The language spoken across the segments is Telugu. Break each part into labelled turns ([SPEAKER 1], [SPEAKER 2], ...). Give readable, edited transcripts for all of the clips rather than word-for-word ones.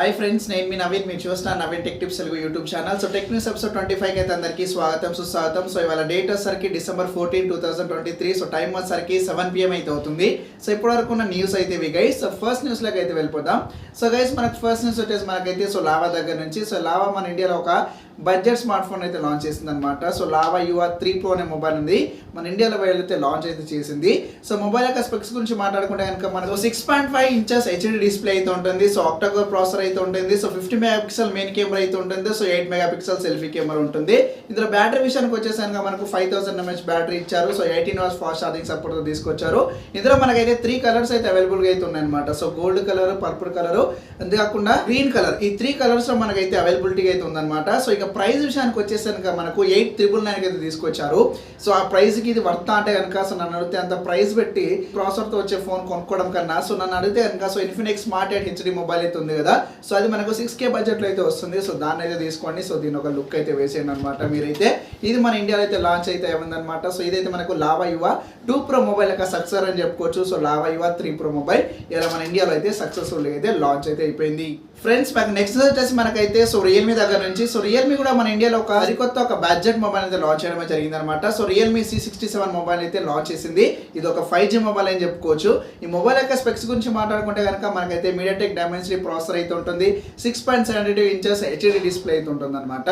[SPEAKER 1] హాయ్ ఫ్రెండ్స్, నేను మీ నవీన్. మీరు చూస్తున్నారు Naveen tech tips Telugu YouTube channel. So tech news episode 25 అయితే అందరికీ స్వాగతం సుస్వాగతం. సో ఇవాళ డేట్ వచ్చేసరికి December 14, 2023. సో టైం వచ్చేసరికి 7 PM అయితే అవుతుంది. సో ఇప్పటివరకు ఉన్న న్యూస్ అయితే ఇవి గైస్. సో ఫస్ట్ న్యూస్లోకి అయితే వెళ్ళిపోదాం. సో గైస్ మనకు ఫస్ట్ న్యూస్ వచ్చేసి మనకైతే సో లావా దగ్గర నుంచి. సో లావా మన ఇండియాలో ఒక బడ్జెట్ స్మార్ట్ ఫోన్ అయితే లాంచ్ చేసింది అనమాట. సో లావా UR3 Pro అనే మొబైల్ ఉంది, మన ఇండియాలో అయితే లాంచ్ అయితే చేసింది. సో మొబైల్ యొక్క స్పెక్స్ గురించి మాట్లాడుకుంటే కనుక మనకు 6.5 inches HD డిస్ప్లే అయితే ఉంటుంది. సో ఆక్టాకోర్ ప్రాసెసర్ అయితే ఉంటుంది. సో 50 మెగాపిక్సెల్ మెయిన్ కెమెరా అయితే ఉంటుంది. సో 8 మెగాపిక్సెల్ సెల్ఫీ కెమెరా ఉంటుంది. ఇందులో బ్యాటరీ విషయానికి వచ్చేసరికి మనకు 5000 mAh బ్యాటరీ ఇచ్చారు. So 18 hours fast charging support తీసుకొచ్చారు. ఇందులో మనకైతే 3 కలర్స్ అయితే అవైలబుల్ గా అయితే ఉన్నాయి అనమాట. So gold colour, purple colour, అంతేకాకుండా గ్రీన్ కలర్, ఈ 3 కలర్స్ లో మనకైతే అవైలబిలిటీ అయితే ఉందన్నమాట. సో ఇక ప్రైస్ విషయానికి వచ్చేసరికి మనకు 8,999 అయితే తీసుకొచ్చారు. సో ఆ ప్రైస్ కి ఇది వర్త్ అంటే కనుక సో నన్ను అడిగితే అంత ప్రైస్ పెట్టి ప్రాసెసర్ తో వచ్చే ఫోన్ కొనుక్కోవడం కన్నా సో నన్ను అడిగితే కనుక so Infinix smart 8 HD mobile అయితే ఉంది కదా, సో అది మనకు 6K బడ్జెట్ లో అయితే వస్తుంది. సో దాన్ని అయితే తీసుకోండి. సో దీని ఒక లుక్ అయితే వేసేయండి అనమాట మీరైతే. ఇది మన ఇండియాలో అయితే లాంచ్ అయితే అయిందనమాట. సో ఇదైతే మనకు లావా UR2 Pro మొబైల్ యొక్క సక్సెసర్ అని చెప్పుకోవచ్చు. So lava UR3 Pro mobile ఇలా మన ఇండియాలో అయితే సక్సెస్ఫుల్ అయితే లాంచ్ అయితే అయిపోయింది. ఫ్రెండ్స్ మనకు నెక్స్ట్ వచ్చేసి మనకైతే సో రియల్మీ దగ్గర నుంచి. సో రియల్మీ కూడా మన ఇండియాలో ఒక సరికొత్త ఒక బడ్జెట్ మొబైల్ అయితే లాంచ్ చేయడం జరిగింది అనమాట. సో రియల్మీ C67 మొబైల్ అయితే లాంచ్ చేసింది. ఇది ఒక 5G మొబైల్ అని చెప్పుకోవచ్చు. ఈ మొబైల్ యొక్క స్పెక్స్ గురించి మాట్లాడుకుంటే కనుక మనకైతే MediaTek Dimensity ప్రాసెసర్ అయితే ఉంటుంది. 6.72 inches HD డిస్ప్లే అయితే ఉంటుంది అనమాట.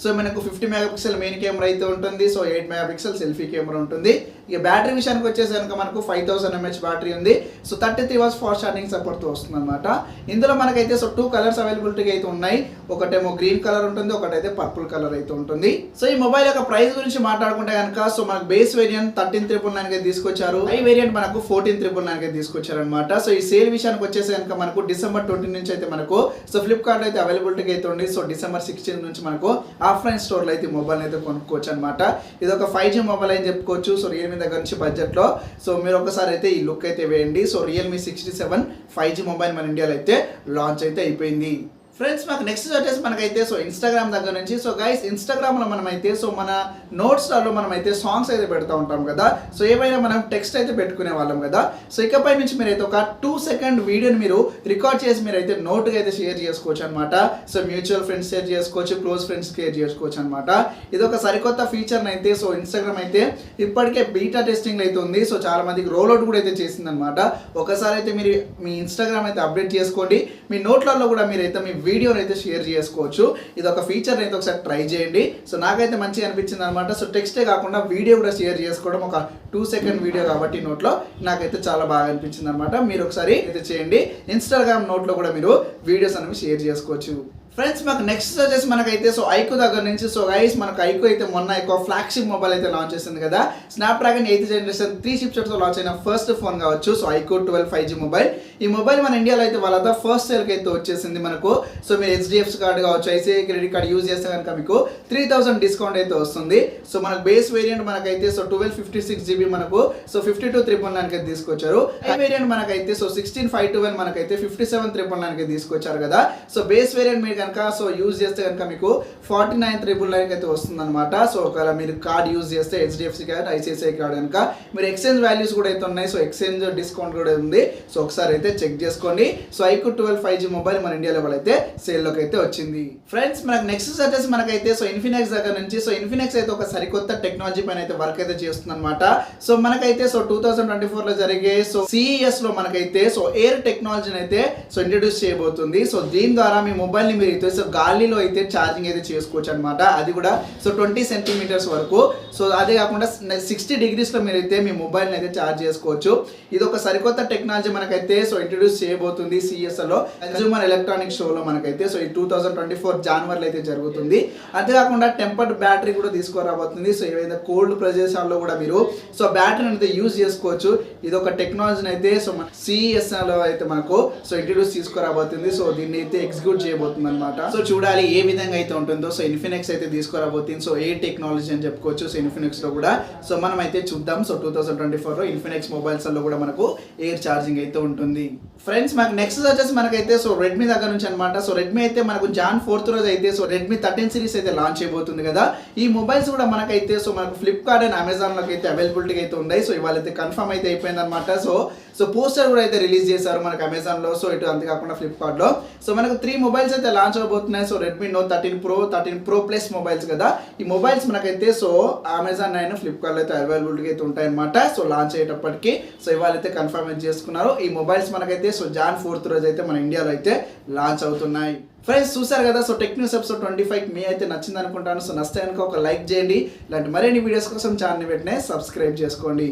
[SPEAKER 1] సో మనకు 50 మెగాపిక్సెల్ మెయిన్ కెమెరా అయితే ఉంటుంది. సో 8 మెగాపిక్సెల్ సెల్ఫీ కెమెరా ఉంటుంది. ఇక బ్యాటరీ విషయానికి వచ్చేసి కనుక మనకు 5000 mAh బ్యాటరీ ఉంది. So 33 hours fast charging support తో వస్తుంది అనమాట. ఇందులో మనకైతే సో 2 కలర్స్ అవైలబిలిటీ అయితే ఉన్నాయి. ఒకటేమో గ్రీన్ కలర్ ఉంటుంది, ఒకటైతే పర్పుల్ కలర్ అయితే ఉంటుంది. సో ఈ మొబైల్ యొక్క ప్రైస్ గురించి మాట్లాడుకుంటే కనుక సో మనకు బేస్ వేరియంట్ 13,999 కి తీసుకొచ్చారు. హై వేరియంట్ మనకు 14,999 కి తీసుకొచ్చారు అనమాట. సో ఈ సేల్ విషయానికి వచ్చేసి కనుక మనకు December 20 నుంచి అయితే మనకు సో ఫ్లిప్కార్ట్ అయితే అవైలబిలిటీ అయితే ఉంది. సో December 16 నుంచి మనకు ఆఫ్లైన్ స్టోర్ లో అయితే మొబైల్ అయితే కొనుక్కోవచ్చు అనమాట. ఇది ఒక 5G మొబైల్ అని చెప్పుకోవచ్చు. సో రియల్మీ దగ్గర నుంచి బడ్జెట్ లో. సో మీరు ఒకసారి అయితే ఈ లుక్ అయితే వేయండి. సో రియల్మీ 67 5G మొబైల్ మన ఇండియాలో అయితే లాంచ్ అయితే అయిపోయింది. ఫ్రెండ్స్ మాకు నెక్స్ట్ వచ్చేసి మనకైతే సో ఇన్స్టాగ్రామ్ దగ్గర నుంచి. సో గైస్ ఇన్స్టాగ్రామ్లో మనమైతే సో మన నోట్స్లలో మనమైతే సాంగ్స్ అయితే పెడతా ఉంటాం కదా. సో ఏమైనా మనం టెక్స్ట్ అయితే పెట్టుకునే వాళ్ళం కదా. సో ఇకపై నుంచి మీరైతే ఒక 2 second వీడియోని మీరు రికార్డ్ చేసి మీరైతే నోట్గా అయితే షేర్ చేసుకోవచ్చు అనమాట. సో మ్యూచువల్ ఫ్రెండ్స్ షేర్ చేసుకోవచ్చు, క్లోజ్ ఫ్రెండ్స్ షేర్ చేసుకోవచ్చు అనమాట. ఇది ఒక సరికొత్త ఫీచర్ అయితే సో ఇన్స్టాగ్రామ్ అయితే ఇప్పటికే బీటా టెస్టింగ్ అయితే ఉంది. సో చాలా మందికి రోల్అవుట్ కూడా అయితే చేసింది అనమాట. ఒకసారి అయితే మీరు మీ ఇన్స్టాగ్రామ్ అయితే అప్డేట్ చేసుకోండి. మీ నోట్లలో కూడా మీరైతే మీ వీడియోని అయితే షేర్ చేసుకోవచ్చు. ఇది ఒక ఫీచర్ అయితే ఒకసారి ట్రై చేయండి. సో నాకైతే మంచిగా అనిపించింది అనమాట. సో టెక్స్టే కాకుండా వీడియో కూడా షేర్ చేసుకోవడం, ఒక 2 second వీడియో కాబట్టి నోట్లో నాకైతే చాలా బాగా అనిపించింది అనమాట. మీరు ఒకసారి అయితే చేయండి. ఇన్స్టాగ్రామ్ నోట్లో కూడా మీరు వీడియోస్ అనేవి షేర్ చేసుకోవచ్చు. ఫ్రెండ్స్ మాకు నెక్స్ట్ వచ్చేసి మనకైతే సో ఐక్యూ దగ్గర నుంచి. సో గైస్ మనకు ఐక్యూ అయితే మొన్న ఎక్కువ ఫ్లాగ్షిప్ మొబైల్ అయితే లాంచ్ చేసింది కదా. స్నాప్డ్రాగన్ 8th generation 3 చిప్సెట్స్తో లాంచ్ అయిన ఫస్ట్ ఫోన్ కావచ్చు. So iQOO 12 5G mobile. ఈ మొబైల్ మన ఇండియాలో అయితే వాళ్ళ ఫస్ట్ సేల్కి అయితే వచ్చేసింది మనకు. సో మీరు HDFC కార్డు కావచ్చు, ICICI క్రెడిట్ కార్డు యూజ్ చేస్తే కనుక మీకు 3000 డిస్కౌంట్ అయితే వస్తుంది. సో మనకు బేస్ వేరియంట్ మనకైతే సో 1256GB మనకు సో 52,999 అయితే తీసుకొచ్చారు. హై వేరియంట్ మనకైతే సో 16,512 మనకైతే 57,999 అయితే తీసుకొచ్చారు కదా. సో బేస్ వేరియంట్ మీరు కనుక సో యూజ్ చేస్తే కనుక మీకు 49,999 అయితే వస్తుంది అనమాట. సో ఒకవేళ మీరు కార్డ్ యూజ్ చేస్తే HDFC కార్డ్, ICICI కార్డ్ కనుక మీరు ఎక్స్చేంజ్ వాల్యూస్ కూడా అయితే ఉన్నాయి. సో ఎక్స్చేంజ్ డిస్కౌంట్ కూడా ఉంది. సో ఒకసారి అయితే చెక్ చేసుకోండి. సో ఐక్యూ 12 5G మొబైల్ మన ఇండియా లెవెల్ అయితే సేల్లోకి అయితే వచ్చింది. ఫ్రెండ్స్ మనకు నెక్స్ట్ వచ్చేసి మనకైతే సో ఇన్ఫినిక్స్ దగ్గర నుంచి. సో ఇన్ఫినిక్స్ అయితే ఒక సరికొత్త టెక్నాలజీ పైన అయితే వర్క్ అయితే చేస్తుంది అనమాట. సో మనకైతే సో 2024 లో జరిగే సో CES లో మనకైతే సో ఎయిర్ టెక్నాలజీని అయితే సో ఇంట్రడ్యూస్ చేయబోతుంది. సో దీని ద్వారా మీ మొబైల్ ని మీరు సో గాలిలో అయితే ఛార్జింగ్ అయితే చేసుకోవచ్చు అనమాట. అది కూడా సో 20 centimeters వరకు. సో అదే కాకుండా 60 degrees లో మీరైతే మీ మొబైల్ని అయితే ఛార్జ్ చేసుకోవచ్చు. ఇది ఒక సరికొత్త టెక్నాలజీ మనకైతే సో ఇంట్రడ్యూస్ చేయబోతుంది CES లో, కన్స్యూమర్ ఎలక్ట్రానిక్ షోలో మనకైతే. సో ఈ 2024 జనవరిలో అయితే జరుగుతుంది. అంతేకాకుండా టెంపర్డ్ బ్యాటరీ కూడా తీసుకురాబోతుంది. సో ఏవైనా కోల్డ్ ప్రదేశాల్లో కూడా మీరు సో బ్యాటరీని అయితే యూజ్ చేసుకోవచ్చు. ఇది ఒక టెక్నాలజీని అయితే సో మన CES లో అయితే మనకు సో ఇంట్రడ్యూస్ తీసుకురాబోతుంది. సో దీన్ని అయితే ఎగ్జిక్యూట్ చేయబోతుంది అనమాట. అనమాట. సో చూడాలి ఏ విధంగా అయితే ఉంటుందో. సో ఇన్ఫినిక్స్ అయితే తీసుకురాబోతుంది. సో ఏ టెక్నాలజీ అని చెప్పుకోవచ్చు. సో ఇన్ఫినిక్స్ లో కూడా సో మనం అయితే చూద్దాం. సో 2024 లో ఇన్ఫినిక్స్ మొబైల్స్ లో కూడా మనకు ఎయిర్ ఛార్జింగ్ అయితే ఉంటుంది. ఫ్రెండ్స్ మాకు నెక్స్ట్ వచ్చేసి మనకైతే సో రెడ్మీ దగ్గర నుంచి అనమాట. సో రెడ్మీ అయితే మనకు జాన్ 4th రోజు అయితే సో రెడ్మీ 13 సిరీస్ అయితే లాంచ్ అయిపోతుంది కదా. ఈ మొబైల్స్ కూడా మనకైతే సో మనకు ఫ్లిప్కార్ట్ అండ్ అమెజాన్ లోకి అయితే అవైలబిలిటీ అయితే ఉన్నాయి. సో ఇవాళ అయితే కన్ఫర్మ్ అయితే అయిపోయింది అనమాట. సో పోస్టర్ కూడా అయితే రిలీజ్ చేశారు మనకు అమెజాన్ లో. సో ఇటు అంతేకాకుండా ఫ్లిప్కార్ట్ లో సో మనకు 3 మొబైల్స్ అయితే లాంచ్ అవబోతున్నాయి. So Redmi note 13 pro 13 pro plus mobiles కదా. ఈ మొబైల్స్ మనకైతే సో అమెజాన్ అయినా ఫ్లిప్కార్ట్ లో అయితే అవైలబిలిటీ అయితే ఉంటాయి అనమాట. సో లాంచ్ అయ్యేటప్పటికి సో ఇవాళ అయితే కన్ఫర్మ్ అయితే చేసుకున్నారు. ఈ మొబైల్స్ మనకైతే సో జాన్ 4th రోజు అయితే మన ఇండియాలో అయితే లాంచ్ అవుతున్నాయి. ఫ్రెండ్స్ చూసారు కదా. సో టెక్ న్యూస్ ఎపిసోడ్ 25 మీ అయితే నచ్చింది అనుకుంటాను. సో నచ్చితే కనుక ఒక లైక్ చేయండి. ఇలాంటి మరిన్ని వీడియోస్ కోసం ఛానల్ వెంటనే సబ్స్క్రైబ్ చేసుకోండి.